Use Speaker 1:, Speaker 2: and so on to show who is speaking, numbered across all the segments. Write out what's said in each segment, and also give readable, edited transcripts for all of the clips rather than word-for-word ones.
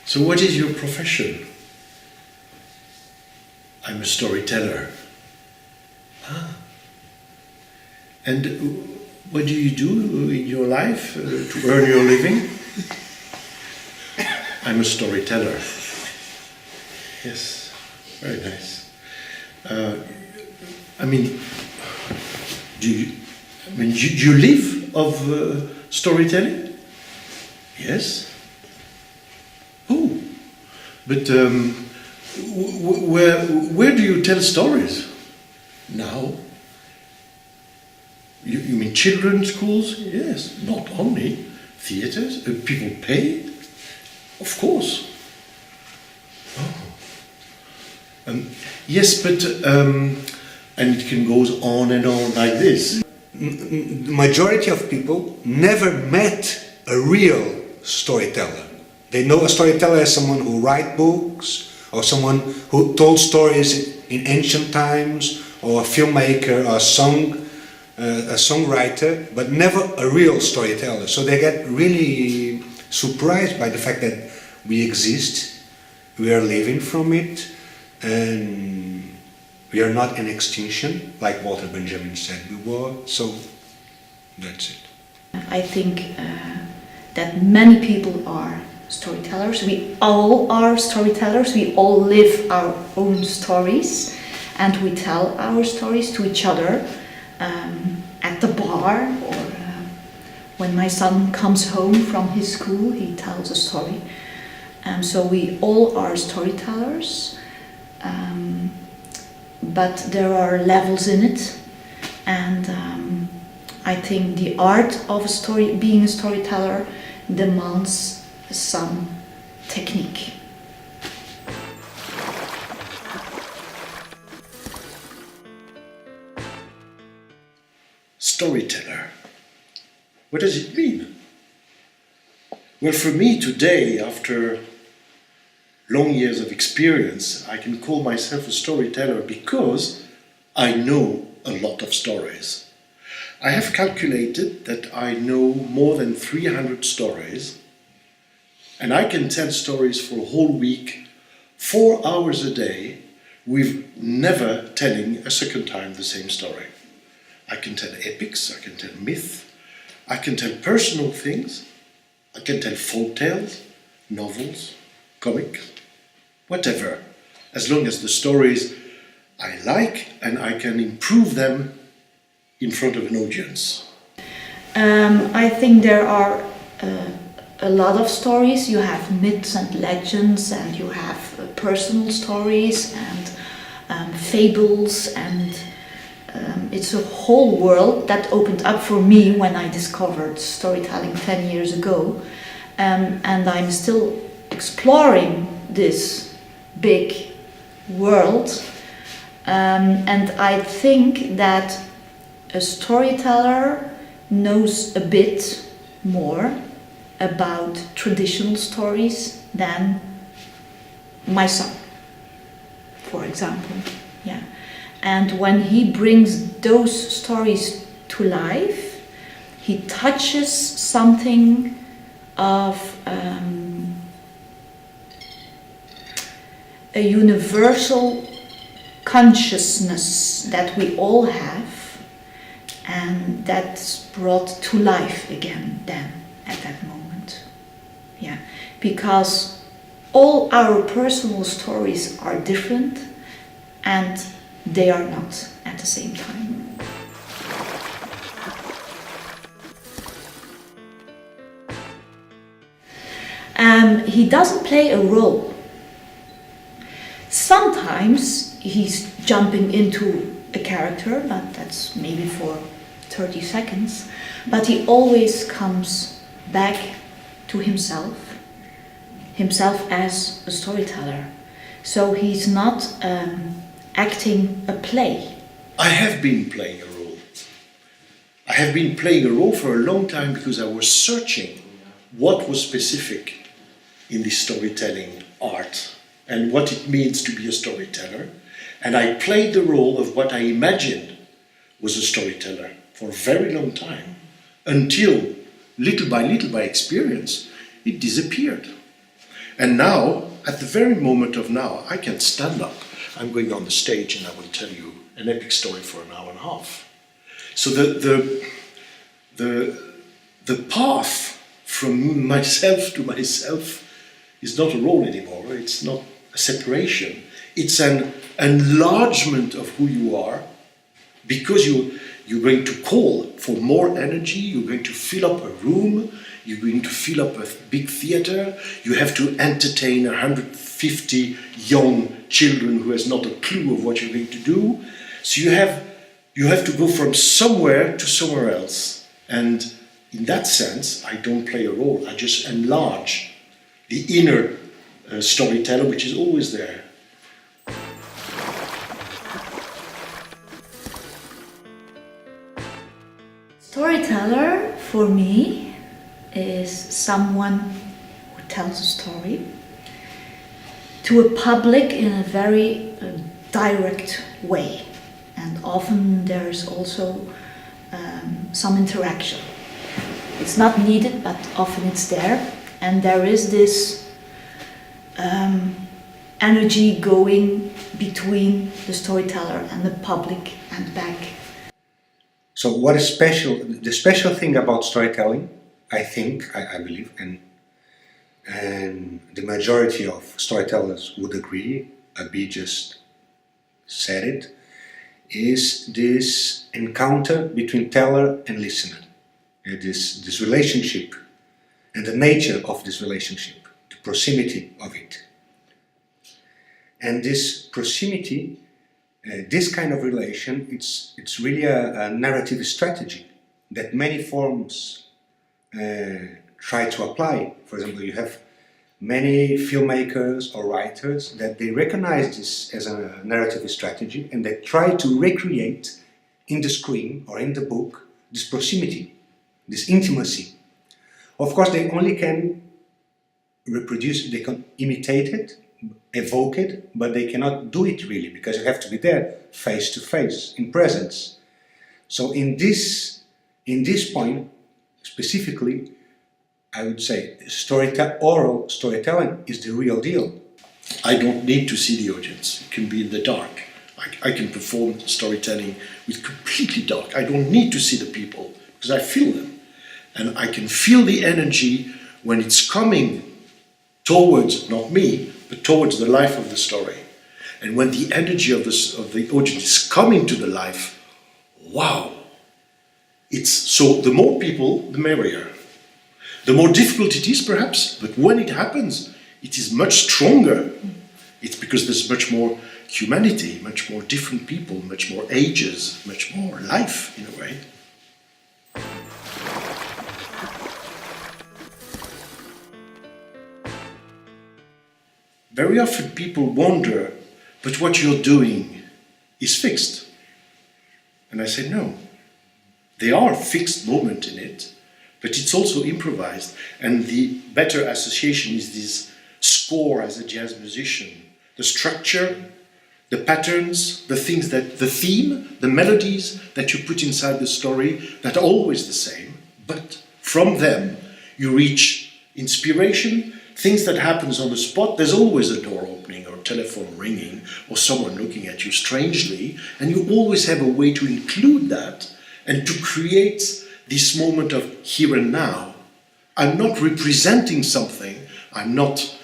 Speaker 1: So what is your profession? I'm a storyteller. Ah. And what do you do in your life to earn your living? I'm a storyteller. Yes, very nice. Do you live of storytelling? Yes. Oh, but where do you tell stories now? You mean children's schools? Yes, not only theaters. People pay, of course. Oh. Yes, but and it can go on and on like this.
Speaker 2: The majority of people never met a real storyteller. They know a storyteller as someone who writes books, or someone who told stories in ancient times, or a filmmaker, or a songwriter, but never a real storyteller. So they get really surprised by the fact that we exist, we are living from it, and we are not in extinction, like Walter Benjamin said we were. So that's it.
Speaker 3: I think that many people are storytellers. We all are storytellers. We all live our own stories, and we tell our stories to each other at the bar, or when my son comes home from his school, he tells a story. So we all are storytellers, but there are levels in it, and I think the art of being a storyteller demands some technique.
Speaker 1: Storyteller. What does it mean? Well, for me today, after long years of experience, I can call myself a storyteller because I know a lot of stories. I have calculated that I know more than 300 stories, and I can tell stories for a whole week, 4 hours a day, with never telling a second time the same story. I can tell epics, I can tell myth, I can tell personal things, I can tell folk tales, novels, comics, whatever, as long as the stories I like and I can improve them in front of an audience.
Speaker 3: I think there are a lot of stories. You have myths and legends, and you have personal stories and fables, and it's a whole world that opened up for me when I discovered storytelling 10 years ago, and I'm still exploring this big world, and I think that a storyteller knows a bit more about traditional stories than my son, for example. Yeah. And when he brings those stories to life, he touches something of a universal consciousness that we all have, and that's brought to life again then, at that moment. Yeah, because all our personal stories are different, and they are not at the same time. He doesn't play a role. Sometimes he's jumping into a character, but that's maybe for 30 seconds, but he always comes back to himself as a storyteller. So he's not acting a play.
Speaker 1: I have been playing a role. I have been playing a role for a long time because I was searching what was specific in the storytelling art and what it means to be a storyteller. And I played the role of what I imagined was a storyteller for a very long time, until little by experience, it disappeared. And now, at the very moment of now, I can stand up. I'm going on the stage and I will tell you an epic story for an hour and a half. So the path from myself to myself is not a role anymore. It's not a separation. It's an enlargement of who you are, because you're going to call for more energy, you're going to fill up a room, you're going to fill up a big theater, you have to entertain 150 young children who has not a clue of what you're going to do. So you have to go from somewhere to somewhere else. And in that sense, I don't play a role, I just enlarge the inner storyteller, which is always there.
Speaker 3: Storyteller, for me, is someone who tells a story to a public in a very direct way. And often there's also some interaction. It's not needed, but often it's there. And there is this energy going between the storyteller and the public and back.
Speaker 2: So what is special, the special thing about storytelling, I believe, and the majority of storytellers would agree, Abi just said it, is this encounter between teller and listener. This relationship and the nature of this relationship, the proximity of it. And this proximity, this kind of relation, it's really a narrative strategy that many forms try to apply. For example, you have many filmmakers or writers that they recognize this as a narrative strategy and they try to recreate in the screen or in the book this proximity, this intimacy. Of course, they only can reproduce, they can imitate it, evoke it, but they cannot do it really, because you have to be there face to face, in presence. So in this point, specifically, I would say oral storytelling is the real deal.
Speaker 1: I don't need to see the audience. It can be in the dark. I can perform storytelling with completely dark. I don't need to see the people, because I feel them. And I can feel the energy when it's coming towards, not me, but towards the life of the story. And when the energy of the audience is coming to the life, wow! So the more people, the merrier. The more difficult it is, perhaps, but when it happens, it is much stronger. It's because there's much more humanity, much more different people, much more ages, much more life, in a way. Very often people wonder, but what you're doing is fixed. And I say, no. There are fixed moments in it, but it's also improvised. And the better association is this score as a jazz musician. The structure, the patterns, the theme, the melodies that you put inside the story that are always the same, but from them you reach inspiration, things that happens on the spot. There's always a door opening or a telephone ringing or someone looking at you strangely, and you always have a way to include that and to create this moment of here and now. I'm not representing something, I'm not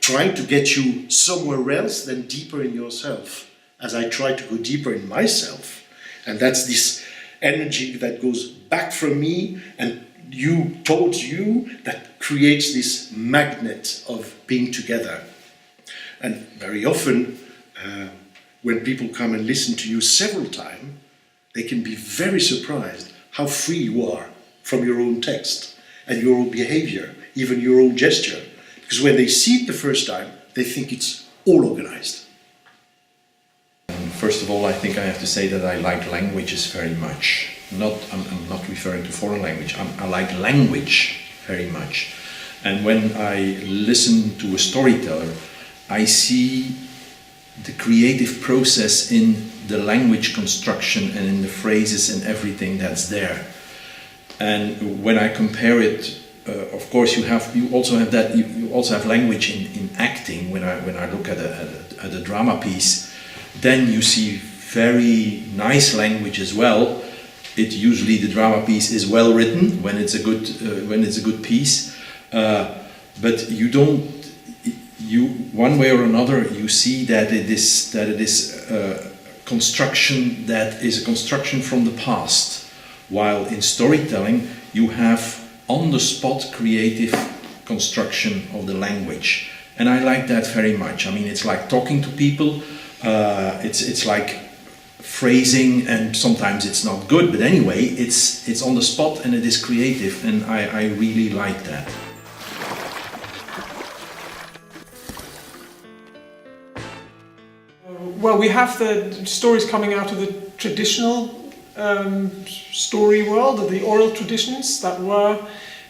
Speaker 1: trying to get you somewhere else than deeper in yourself, as I try to go deeper in myself. And that's this energy that goes back from me and you towards you that creates this magnet of being together. And very often, when people come and listen to you several times, they can be very surprised how free you are from your own text and your own behavior, even your own gesture. Because when they see it the first time, they think it's all organized.
Speaker 4: First of all, I think I have to say that I like languages very much. I'm not referring to foreign language. I like language very much. And when I listen to a storyteller, I see the creative process in the language construction and in the phrases and everything that's there. And when I compare it of course, you also have that. You also have language in acting. When I look at a drama piece, then you see very nice language as well. Usually the drama piece is well written when it's a good piece, but you one way or another you see that it is construction that is a construction from the past, while in storytelling you have on the spot creative construction of the language, and I like that very much. I mean, it's like talking to people. It's like phrasing, and sometimes it's not good, but anyway, it's on the spot and it is creative, and I really like that.
Speaker 5: Well, we have the stories coming out of the traditional story world, the oral traditions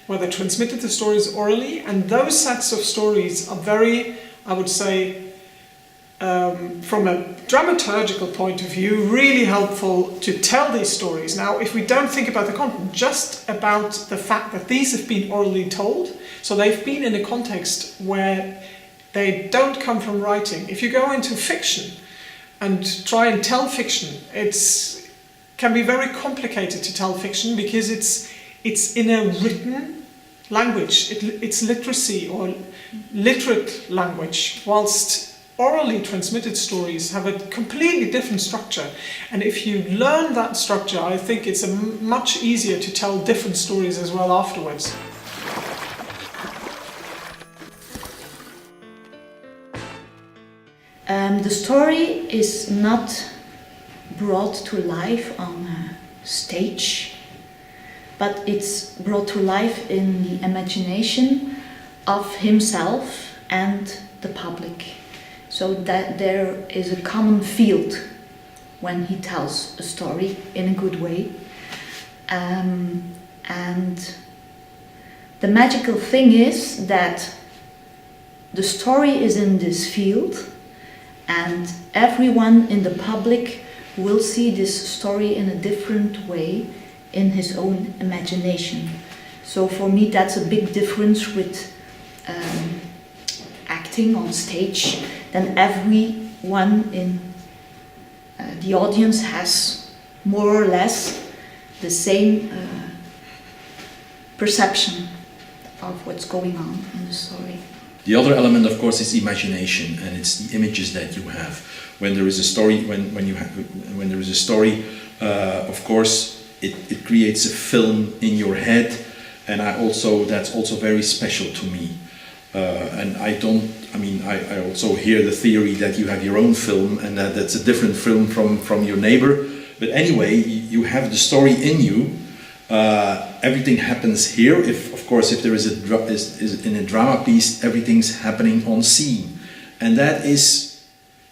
Speaker 5: where they transmitted the stories orally, and those sets of stories are very, I would say, from a dramaturgical point of view, really helpful to tell these stories. Now, if we don't think about the content, just about the fact that these have been orally told, so they've been in a context where they don't come from writing. If you go into fiction and try and tell fiction, can be very complicated to tell fiction because it's in a written language. It's literacy or literate language, whilst orally transmitted stories have a completely different structure, and if you learn that structure, I think it's much easier to tell different stories as well afterwards.
Speaker 3: The story is not brought to life on a stage, but it's brought to life in the imagination of himself and the public. So that there is a common field when he tells a story in a good way. And the magical thing is that the story is in this field, and everyone in the public will see this story in a different way in his own imagination. So for me, that's a big difference with acting on stage. Then everyone in the audience has more or less the same perception of what's going on in the story.
Speaker 4: The other element, of course, is imagination, and it's the images that you have. When there is a story, when there is a story, of course, it creates a film in your head, and that's also very special to me. And I also hear the theory that you have your own film and that's a different film from your neighbor. But anyway, you have the story in you. Everything happens here. If there is in a drama piece, everything's happening on scene, and that's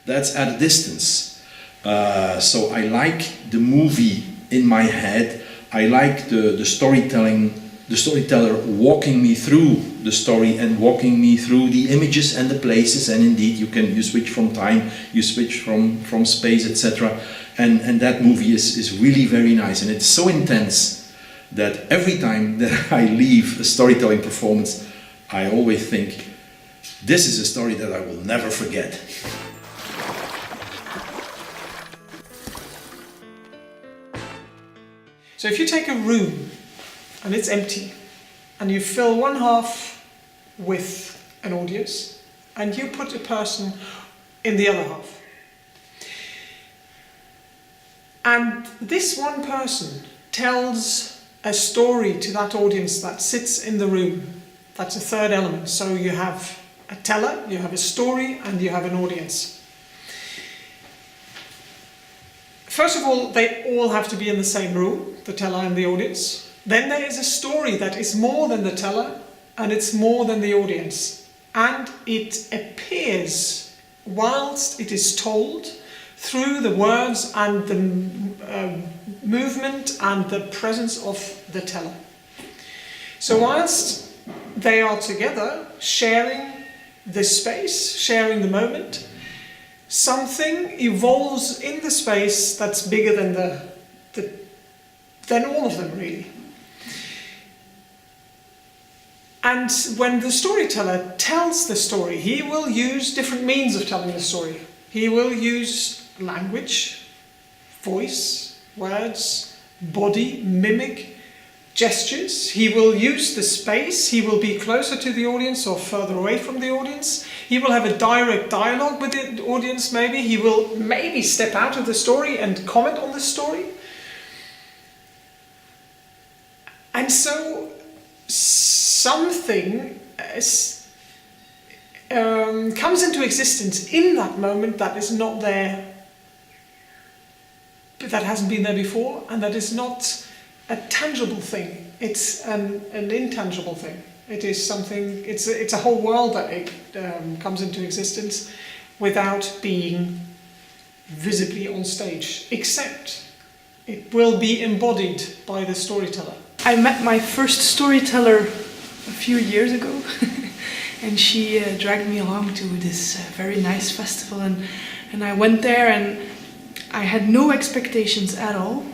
Speaker 4: at a distance. So I like the movie in my head. I like the storytelling. The storyteller walking me through the story and walking me through the images and the places, and indeed you switch from time, you switch from space, etc. And that movie is really very nice, and it's so intense that every time that I leave a storytelling performance, I always think, this is a story that I will never forget.
Speaker 5: So if you take a room and it's empty, and you fill one half with an audience, and you put a person in the other half. And this one person tells a story to that audience that sits in the room. That's a third element. So you have a teller, you have a story, and you have an audience. First of all, they all have to be in the same room, the teller and the audience. Then there is a story that is more than the teller, and it's more than the audience. And it appears whilst it is told through the words and the movement and the presence of the teller. So whilst they are together, sharing the space, sharing the moment, something evolves in the space that's bigger than all of them, really. And when the storyteller tells the story, he will use different means of telling the story. He will use language, voice, words, body, mimic, gestures. He will use the space. He will be closer to the audience or further away from the audience. He will have a direct dialogue with the audience maybe. He will maybe step out of the story and comment on the story. And so something comes into existence in that moment that is not there, that hasn't been there before, and that is not a tangible thing. It's an intangible thing. It is something. It's a whole world that comes into existence without being visibly on stage, except it will be embodied by the storyteller.
Speaker 6: I met my first storyteller a few years ago, and she dragged me along to this very nice festival, and I went there and I had no expectations at all.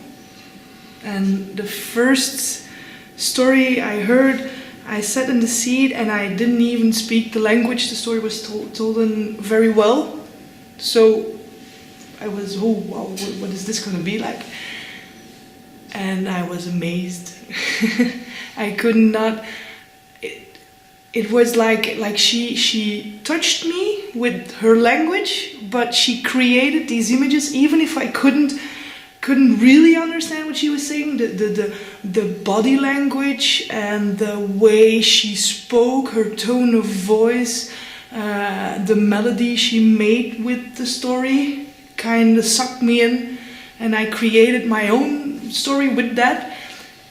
Speaker 6: And the first story I heard, I sat in the seat and I didn't even speak the language. The story was told in very well, so I was, oh wow, what is this going to be like? And I was amazed. I could not. It was like she touched me with her language, but she created these images even if I couldn't really understand what she was saying. The body language and the way she spoke, her tone of voice, the melody she made with the story kind of sucked me in, and I created my own story with that.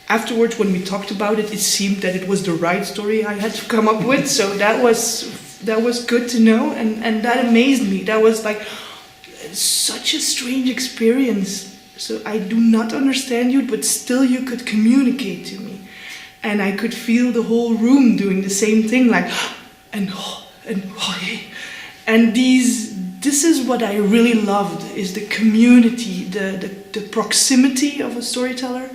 Speaker 6: Afterwards, when we talked about it, it seemed that it was the right story I had to come up with, so that was good to know, and that amazed me. That was like such a strange experience. So I do not understand you, but still you could communicate to me, and I could feel the whole room doing the same thing, like and this is what I really loved, is the community, the proximity of a storyteller,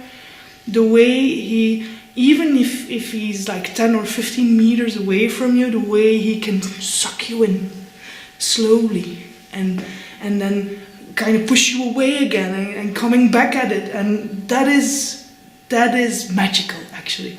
Speaker 6: the way he, even if he's like 10 or 15 meters away from you, the way he can suck you in slowly and then kind of push you away again and coming back at it, and that is magical actually.